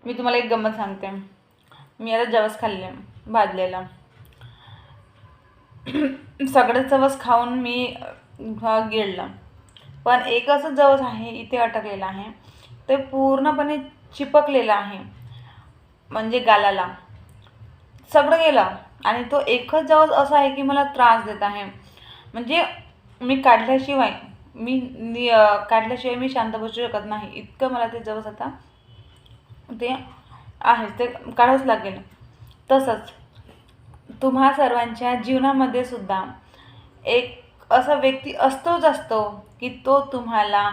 मी तुम्हाला एक गंमत सांगते. मी आता जवस खाल्ले भाजलेला. सगळं जवस खाऊन मी गिळलं. पण एक असं जवस आहे इथे अटकलेलं आहे, ते पूर्णपणे चिपकलेलं आहे, म्हणजे गालाला सगळं गेलं. आणि तो एकच जवस असा आहे की मला त्रास देत आहे. म्हणजे मी काढल्याशिवाय मी शांत बसू शकत नाही, इतकं मला ते जवस आता ते आहे, ते काढावंच लागेल. तसंच तुम्हा सर्वांच्या जीवनामध्ये सुद्धा एक असा व्यक्ती असतो की तो तुम्हाला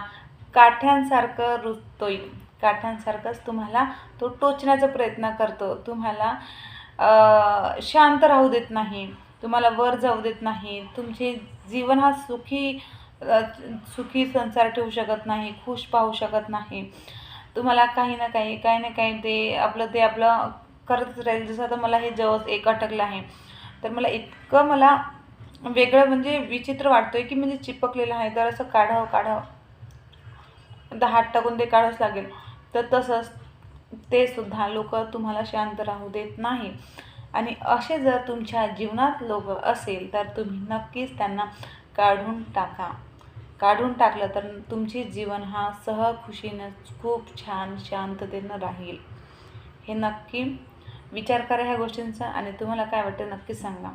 काठ्यांसारखं रुततोय, काठ्यांसारखंच तुम्हाला तो टोचण्याचा प्रयत्न करतो, तुम्हाला शांत राहू देत नाही, तुम्हाला वर जाऊ देत नाही, तुमचे जीवन हा सुखी संसार ठेवू शकत नाही, खुश पाहू शकत नाही. तुम्हाला काही ना काही ते आपलं करतच राहील. जसं आता मला हे जवळ एक अटकलं आहे, तर मला वेगळं म्हणजे विचित्र वाटतोय की म्हणजे चिपकलेलं आहे, तर असं काढावं आता हात टाकून ते काढावंच लागेल. तर तसंच ते सुद्धा लोक तुम्हाला शांत राहू देत नाही. आणि असे जर तुमच्या जीवनात लोक असेल तर तुम्ही नक्कीच त्यांना काढून टाका. काढून टाकलं तर तुमचे जीवन हा सहखुशीनं खूप छान शांततेनं राहील. हे नक्की विचार करा ह्या गोष्टींचा. आणि तुम्हाला काय वाटतं नक्कीच सांगा.